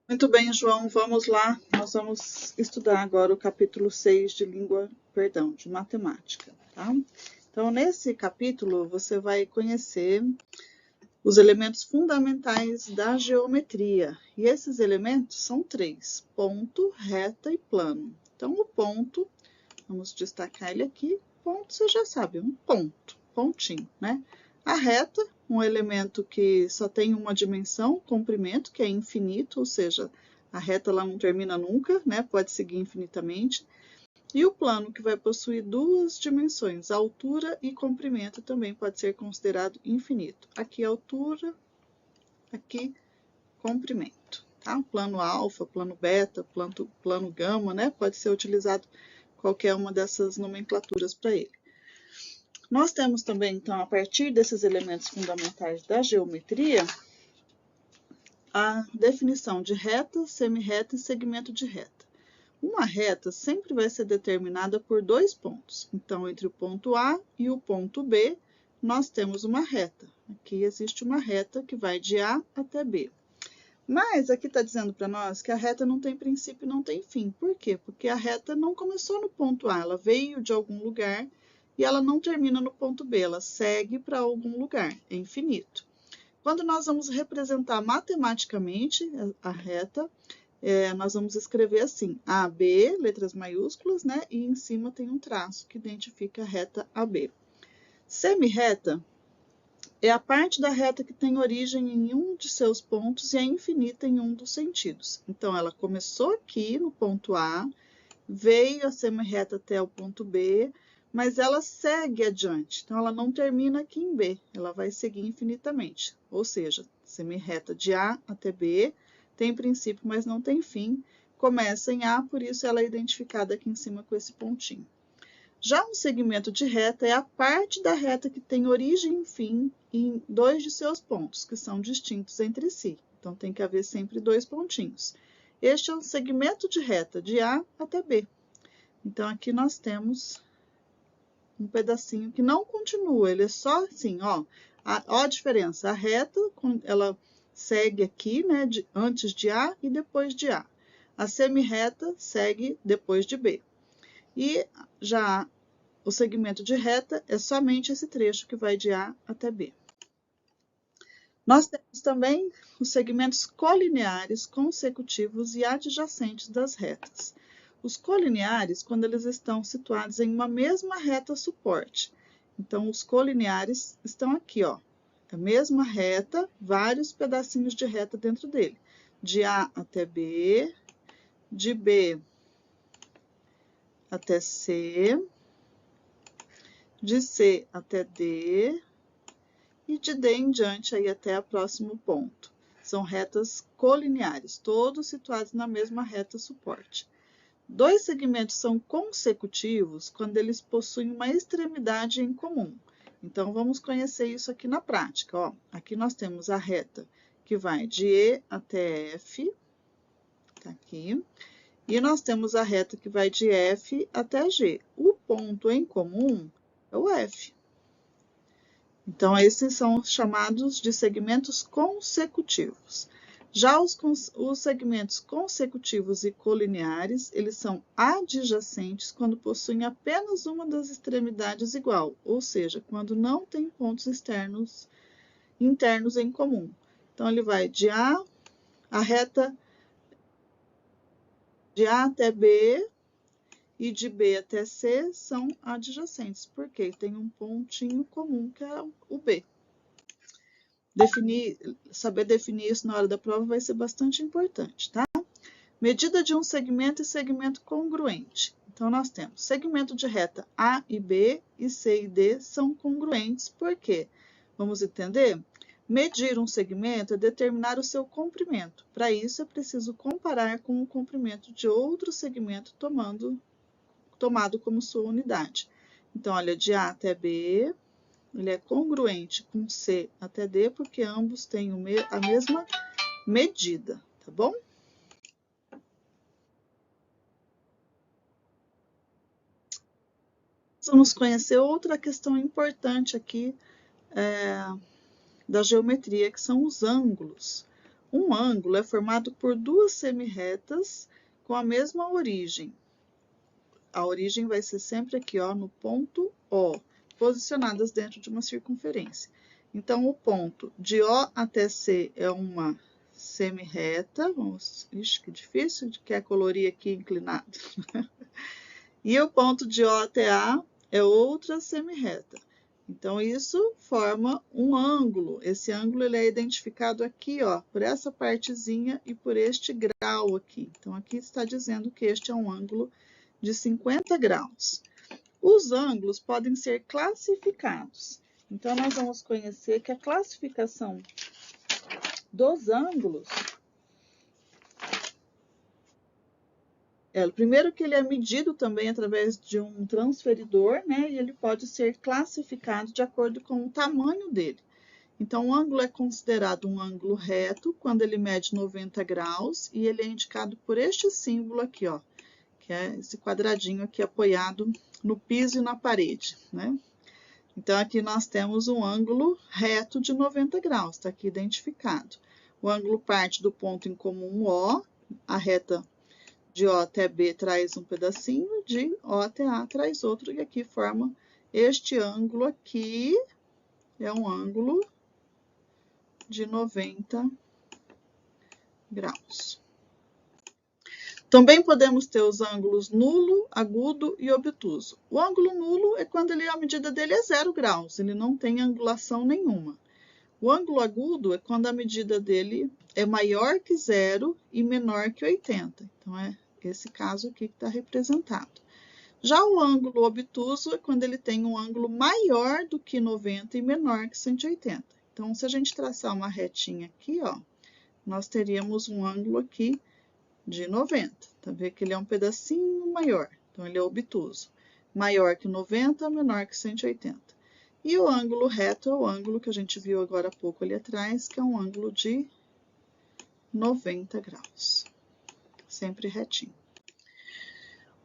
Muito bem, João, vamos lá. Nós vamos estudar agora o capítulo 6 de matemática, tá? Então, nesse capítulo, você vai conhecer os elementos fundamentais da geometria. E esses elementos são três: ponto, reta e plano. Então, o ponto, vamos destacar ele aqui. Ponto, você já sabe, um ponto, pontinho, né? A reta, um elemento que só tem uma dimensão, comprimento, que é infinito, ou seja, a reta ela não termina nunca, né? Pode seguir infinitamente. E o plano, que vai possuir duas dimensões, altura e comprimento, também pode ser considerado infinito. Aqui altura, aqui comprimento, tá? Plano alfa, plano beta, plano gama, né? Pode ser utilizado qualquer uma dessas nomenclaturas para ele. Nós temos também, então, a partir desses elementos fundamentais da geometria, a definição de reta, semirreta e segmento de reta. Uma reta sempre vai ser determinada por dois pontos. Então, entre o ponto A e o ponto B, nós temos uma reta. Aqui existe uma reta que vai de A até B. Mas aqui está dizendo para nós que a reta não tem princípio e não tem fim. Por quê? Porque a reta não começou no ponto A, ela veio de algum lugar e ela não termina no ponto B, ela segue para algum lugar, é infinito. Quando nós vamos representar matematicamente a reta, nós vamos escrever assim, AB, letras maiúsculas, né? E em cima tem um traço que identifica a reta AB. Semirreta é a parte da reta que tem origem em um de seus pontos e é infinita em um dos sentidos. Então, ela começou aqui no ponto A, veio a semirreta até o ponto B, mas ela segue adiante. Então, ela não termina aqui em B, ela vai seguir infinitamente. Ou seja, semirreta de A até B tem princípio, mas não tem fim. Começa em A, por isso ela é identificada aqui em cima com esse pontinho. Já um segmento de reta é a parte da reta que tem origem e fim em dois de seus pontos, que são distintos entre si. Então, tem que haver sempre dois pontinhos. Este é um segmento de reta de A até B. Então, aqui nós temos um pedacinho que não continua, ele é só assim, ó. Ó a diferença, a reta, ela segue aqui, né, antes de A e depois de A. A semirreta segue depois de B. E já o segmento de reta é somente esse trecho que vai de A até B. Nós temos também os segmentos colineares, consecutivos e adjacentes das retas. Os colineares, quando eles estão situados em uma mesma reta suporte. Então, os colineares estão aqui, ó. A mesma reta, vários pedacinhos de reta dentro dele. De A até B, de B até C, de C até D e de D em diante aí até o próximo ponto. São retas colineares, todos situados na mesma reta suporte. Dois segmentos são consecutivos quando eles possuem uma extremidade em comum. Então, vamos conhecer isso aqui na prática. Ó, aqui nós temos a reta que vai de E até F, tá aqui. E nós temos a reta que vai de F até G. O ponto em comum é o F. Então, esses são chamados de segmentos consecutivos. Já os segmentos consecutivos e colineares, eles são adjacentes quando possuem apenas uma das extremidades igual, ou seja, quando não tem pontos internos em comum. Então, ele vai de a reta de A até B e de B até C são adjacentes, porque tem um pontinho comum que é o B. Saber definir isso na hora da prova vai ser bastante importante, tá? Medida de um segmento e segmento congruente. Então, nós temos segmento de reta A e B e C e D são congruentes, por quê? Vamos entender? Medir um segmento é determinar o seu comprimento. Para isso, é preciso comparar com o comprimento de outro segmento tomado como sua unidade. Então, olha, de A até B, ele é congruente com C até D, porque ambos têm a mesma medida, tá bom? Vamos conhecer outra questão importante aqui da geometria, que são os ângulos. um ângulo é formado por duas semirretas com a mesma origem. A origem vai ser sempre aqui, ó, no ponto O, posicionadas dentro de uma circunferência. Então, o ponto de O até C é uma semirreta. Ixi, que difícil, quer colorir aqui inclinado. E o ponto de O até A é outra semirreta. Então, isso forma um ângulo. Esse ângulo ele é identificado aqui, ó, por essa partezinha e por este grau aqui. Então, aqui está dizendo que este é um ângulo de 50 graus. Os ângulos podem ser classificados. Então, nós vamos conhecer que a classificação dos ângulos primeiro que ele é medido também através de um transferidor, né? E ele pode ser classificado de acordo com o tamanho dele. Então, o ângulo é considerado um ângulo reto quando ele mede 90 graus e ele é indicado por este símbolo aqui, ó, que é esse quadradinho aqui apoiado no piso e na parede, né? Então, aqui nós temos um ângulo reto de 90 graus, está aqui identificado. O ângulo parte do ponto em comum O, a reta de O até B traz um pedacinho, de O até A traz outro, e aqui forma este ângulo aqui, é um ângulo de 90 graus. Também podemos ter os ângulos nulo, agudo e obtuso. O ângulo nulo é quando a medida dele é 0 graus, ele não tem angulação nenhuma. O ângulo agudo é quando a medida dele é maior que 0 e menor que 80. Então, é esse caso aqui que está representado. Já o ângulo obtuso é quando ele tem um ângulo maior do que 90 e menor que 180. Então, se a gente traçar uma retinha aqui, ó, nós teríamos um ângulo aqui de 90. Tá vendo que ele é um pedacinho maior, então ele é obtuso. Maior que 90, menor que 180. E o ângulo reto é o ângulo que a gente viu agora há pouco ali atrás, que é um ângulo de 90 graus. Sempre retinho.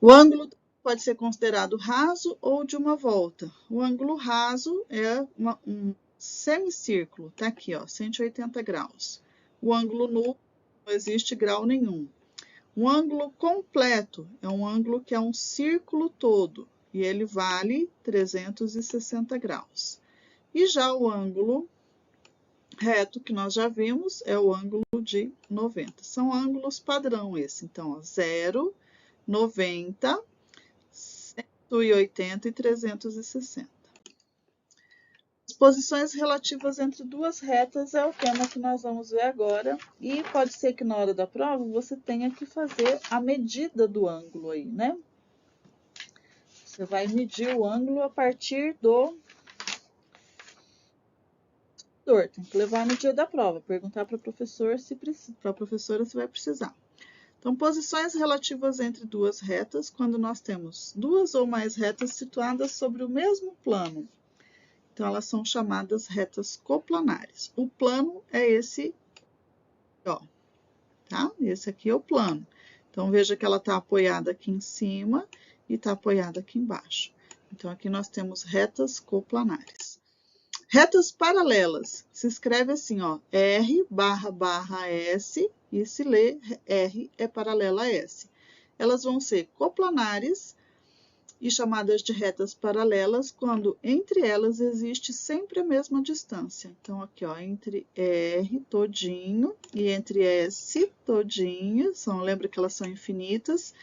O ângulo pode ser considerado raso ou de uma volta. O ângulo raso é um semicírculo, tá aqui, ó, 180 graus. O ângulo nulo não existe grau nenhum. Um ângulo completo é um ângulo que é um círculo todo, e ele vale 360 graus. E já o ângulo reto, que nós já vimos, é o ângulo de 90. São ângulos padrão esse. Então, ó, 0, 90, 180 e 360. As posições relativas entre duas retas é o tema que nós vamos ver agora. E pode ser que na hora da prova você tenha que fazer a medida do ângulo aí, né? Você vai medir o ângulo a partir do... Tem que levar no dia da prova, perguntar para a professora se vai precisar. Então, posições relativas entre duas retas, quando nós temos duas ou mais retas situadas sobre o mesmo plano. Então, elas são chamadas retas coplanares. O plano é esse, ó, tá? Esse aqui é o plano. Então, veja que ela está apoiada aqui em cima e está apoiada aqui embaixo. Então, aqui nós temos retas coplanares. Retas paralelas, se escreve assim, ó, R barra S, e se lê R é paralela a S. Elas vão ser coplanares e chamadas de retas paralelas quando entre elas existe sempre a mesma distância. Então, aqui, ó, entre R todinho e entre S todinho, lembra que elas são infinitas,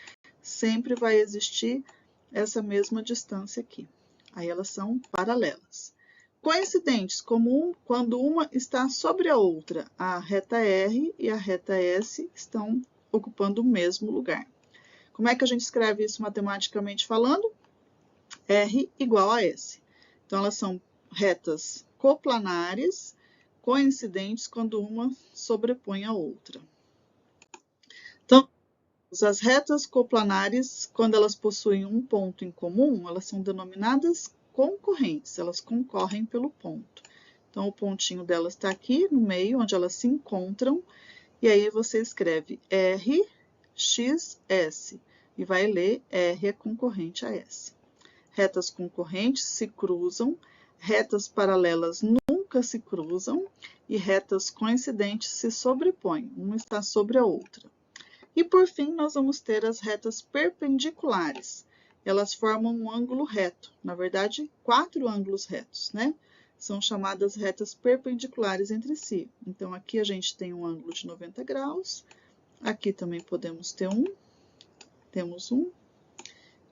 sempre vai existir essa mesma distância aqui. Aí, elas são paralelas. Coincidentes, quando uma está sobre a outra, a reta R e a reta S estão ocupando o mesmo lugar. Como é que a gente escreve isso matematicamente falando? R igual a S. Então, elas são retas coplanares, coincidentes quando uma sobrepõe a outra. Então, as retas coplanares, quando elas possuem um ponto em comum, elas são denominadas concorrentes, elas concorrem pelo ponto. Então, o pontinho delas está aqui no meio, onde elas se encontram, e aí você escreve R, X, S, e vai ler R é concorrente a S. Retas concorrentes se cruzam, retas paralelas nunca nunca se cruzam e retas coincidentes se sobrepõem, uma está sobre a outra. E por fim, nós vamos ter as retas perpendiculares. Elas formam um ângulo reto, na verdade, 4 ângulos retos, né? São chamadas retas perpendiculares entre si. Então, aqui a gente tem um ângulo de 90 graus, aqui também podemos ter temos um,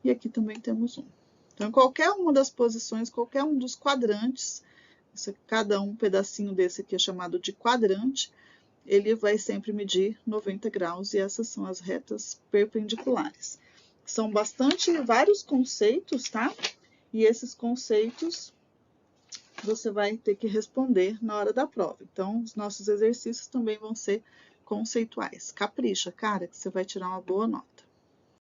e aqui também temos um. Então, qualquer uma das posições, qualquer um dos quadrantes, cada um pedacinho desse aqui é chamado de quadrante, ele vai sempre medir 90 graus, e essas são as retas perpendiculares. São vários conceitos, tá? E esses conceitos você vai ter que responder na hora da prova. Então, os nossos exercícios também vão ser conceituais. Capricha, cara, que você vai tirar uma boa nota.